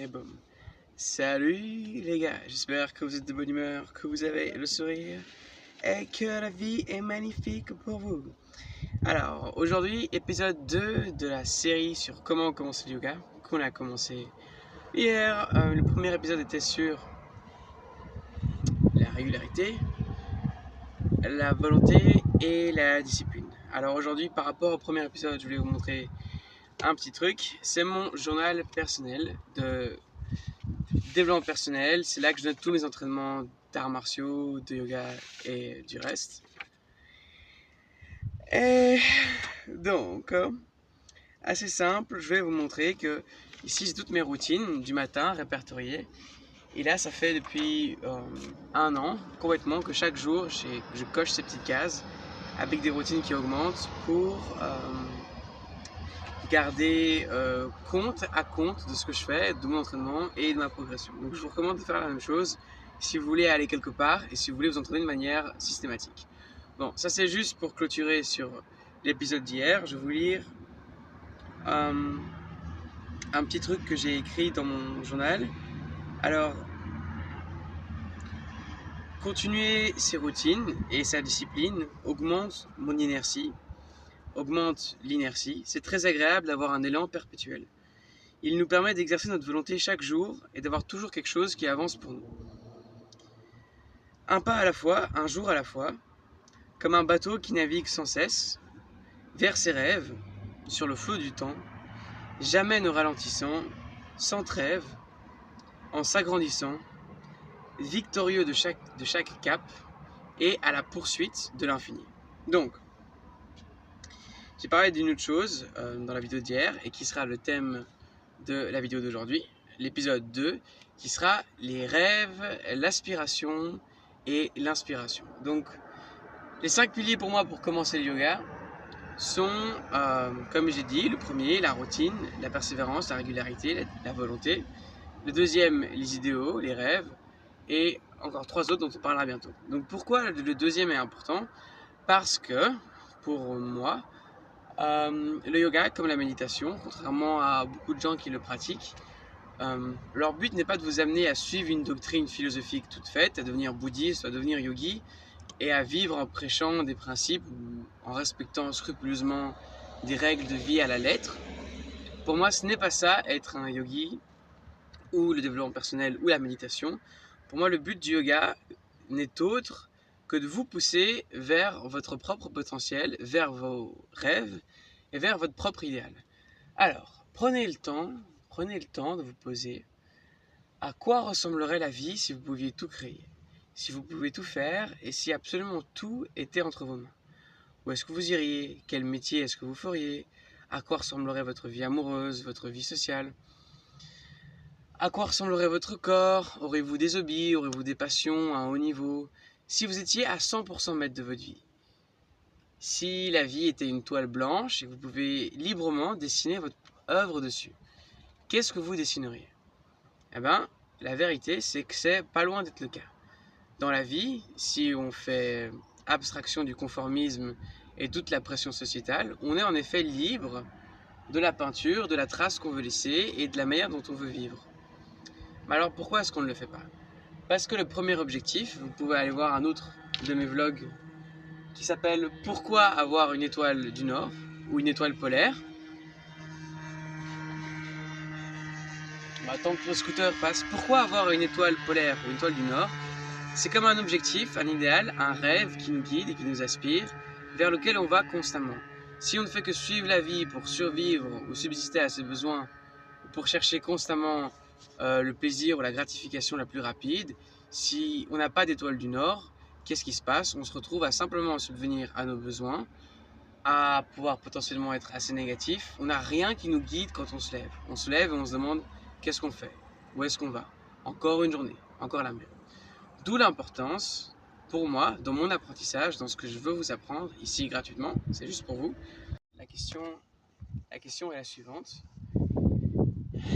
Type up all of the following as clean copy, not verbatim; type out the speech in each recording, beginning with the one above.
Et boum. Salut les gars, j'espère que vous êtes de bonne humeur, que vous avez le sourire et que la vie est magnifique pour vous. Alors, aujourd'hui, épisode 2 de la série sur comment commencer le yoga, qu'on a commencé hier. Le premier épisode était sur la régularité, la volonté et la discipline. Alors aujourd'hui, par rapport au premier épisode, je voulais vous montrer un petit truc. C'est mon journal personnel de développement personnel. C'est là que je note tous mes entraînements d'arts martiaux, de yoga et du reste. Et donc, assez simple, je vais vous montrer que ici j'ai toutes mes routines du matin répertoriées. Et là, ça fait depuis un an complètement que chaque jour, je coche ces petites cases avec des routines qui augmentent pour garder compte à compte de ce que je fais, de mon entraînement et de ma progression. Donc je vous recommande de faire la même chose si vous voulez aller quelque part et si vous voulez vous entraîner de manière systématique. Bon, ça c'est juste pour clôturer sur l'épisode d'hier. Je vais vous lire un petit truc que j'ai écrit dans mon journal. Alors, continuer ses routines et sa discipline augmente mon inertie, augmente l'inertie. C'est très agréable d'avoir un élan perpétuel. Il nous permet d'exercer notre volonté chaque jour et d'avoir toujours quelque chose qui avance pour nous. Un pas à la fois, un jour à la fois, comme un bateau qui navigue sans cesse, vers ses rêves, sur le flot du temps, jamais ne ralentissant, sans trêve, en s'agrandissant, victorieux de chaque cap et à la poursuite de l'infini. Donc, j'ai parlé d'une autre chose dans la vidéo d'hier et qui sera le thème de la vidéo d'aujourd'hui, l'épisode 2, qui sera les rêves, l'aspiration et l'inspiration. Donc, les 5 piliers pour moi pour commencer le yoga sont, comme j'ai dit, le premier, la routine, la persévérance, la régularité, la volonté. Le deuxième, les idéaux, les rêves. Et encore 3 autres dont on parlera bientôt. Donc pourquoi le deuxième est important? Parce que, pour moi, le yoga, comme la méditation, contrairement à beaucoup de gens qui le pratiquent, leur but n'est pas de vous amener à suivre une doctrine philosophique toute faite, à devenir bouddhiste, à devenir yogi, et à vivre en prêchant des principes ou en respectant scrupuleusement des règles de vie à la lettre. Pour moi, ce n'est pas ça, être un yogi, ou le développement personnel, ou la méditation. Pour moi, le but du yoga n'est autre que de vous pousser vers votre propre potentiel, vers vos rêves et vers votre propre idéal. Alors, prenez le temps de vous poser. À quoi ressemblerait la vie si vous pouviez tout créer? Si vous pouvez tout faire et si absolument tout était entre vos mains? Où est-ce que vous iriez? Quel métier est-ce que vous feriez? À quoi ressemblerait votre vie amoureuse, votre vie sociale? À quoi ressemblerait votre corps? Aurez-vous des hobbies? Aurez-vous des passions à un haut niveau? Si vous étiez à 100% maître de votre vie, si la vie était une toile blanche et vous pouvez librement dessiner votre œuvre dessus, qu'est-ce que vous dessineriez? Eh bien, la vérité, c'est que c'est pas loin d'être le cas. Dans la vie, si on fait abstraction du conformisme et toute la pression sociétale, on est en effet libre de la peinture, de la trace qu'on veut laisser et de la manière dont on veut vivre. Mais alors pourquoi est-ce qu'on ne le fait pas? Parce que le premier objectif, vous pouvez aller voir un autre de mes vlogs qui s'appelle Pourquoi avoir une étoile du Nord ou une étoile polaire. Tant que le scooter passe, pourquoi avoir une étoile polaire ou une étoile du Nord? C'est comme un objectif, un idéal, un rêve qui nous guide et qui nous aspire, vers lequel on va constamment. Si on ne fait que suivre la vie pour survivre ou subsister à ses besoins, ou pour chercher constamment le plaisir ou la gratification la plus rapide, si on n'a pas d'étoile du Nord, qu'est-ce qui se passe? On se retrouve à simplement subvenir à nos besoins, à pouvoir potentiellement être assez négatif. On n'a rien qui nous guide quand on se lève. On se lève et on se demande qu'est-ce qu'on fait? Où est-ce qu'on va? Encore une journée, encore la même. D'où l'importance, pour moi, dans mon apprentissage, dans ce que je veux vous apprendre, ici gratuitement, c'est juste pour vous. La question est la suivante.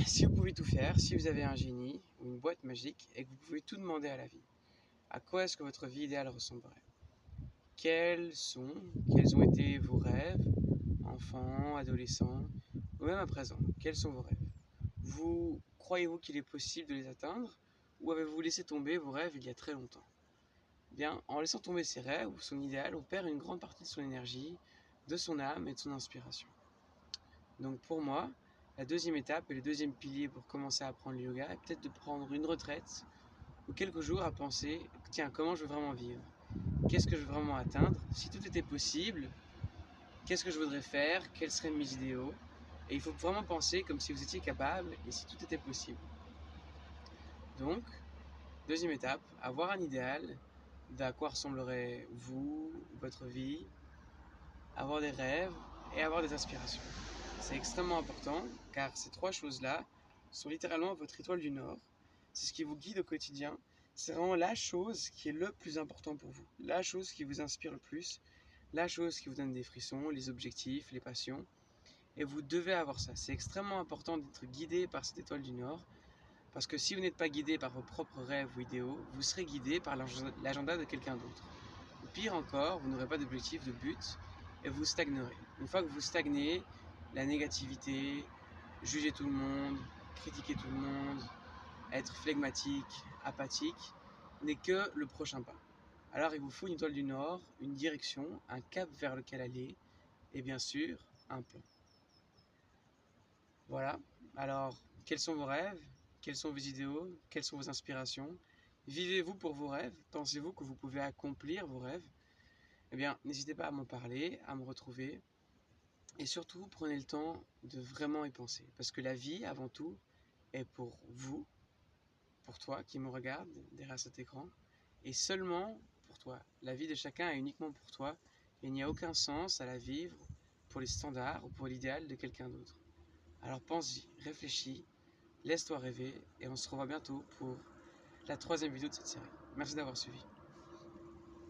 Si vous pouvez tout faire, si vous avez un génie ou une boîte magique et que vous pouvez tout demander à la vie, à quoi est-ce que votre vie idéale ressemblerait? Quels ont été vos rêves, enfants, adolescents, ou même à présent? Quels sont vos rêves? croyez-vous qu'il est possible de les atteindre ou avez-vous laissé tomber vos rêves il y a très longtemps? Bien, en laissant tomber ses rêves ou son idéal, on perd une grande partie de son énergie, de son âme et de son inspiration. Donc pour moi, la deuxième étape et le deuxième pilier pour commencer à apprendre le yoga est peut-être de prendre une retraite ou quelques jours à penser, tiens, comment je veux vraiment vivre? Qu'est-ce que je veux vraiment atteindre? Si tout était possible, qu'est-ce que je voudrais faire? Quels seraient mes idéaux? Et il faut vraiment penser comme si vous étiez capable et si tout était possible. Donc, deuxième étape, avoir un idéal d'à quoi ressemblerait vous, votre vie, avoir des rêves et avoir des aspirations. C'est extrêmement important car ces trois choses-là sont littéralement votre étoile du Nord. C'est ce qui vous guide au quotidien. C'est vraiment la chose qui est le plus important pour vous. La chose qui vous inspire le plus. La chose qui vous donne des frissons, les objectifs, les passions. Et vous devez avoir ça. C'est extrêmement important d'être guidé par cette étoile du Nord. Parce que si vous n'êtes pas guidé par vos propres rêves ou idéaux, vous serez guidé par l'agenda de quelqu'un d'autre. Ou pire encore, vous n'aurez pas d'objectif, de but, et vous stagnerez. Une fois que vous stagnez, la négativité, juger tout le monde, critiquer tout le monde, être flegmatique, apathique, n'est que le prochain pas. Alors il vous faut une étoile du Nord, une direction, un cap vers lequel aller, et bien sûr, un plan. Voilà. Alors, quels sont vos rêves? Quels sont vos idéaux? Quelles sont vos inspirations? Vivez-vous pour vos rêves? Pensez-vous que vous pouvez accomplir vos rêves? Eh bien, n'hésitez pas à m'en parler, à me retrouver. Et surtout, prenez le temps de vraiment y penser. Parce que la vie, avant tout, est pour vous, pour toi qui me regarde derrière cet écran, et seulement pour toi. La vie de chacun est uniquement pour toi. Et il n'y a aucun sens à la vivre pour les standards ou pour l'idéal de quelqu'un d'autre. Alors pense-y, réfléchis, laisse-toi rêver, et on se revoit bientôt pour la troisième vidéo de cette série. Merci d'avoir suivi.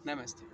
Namasté.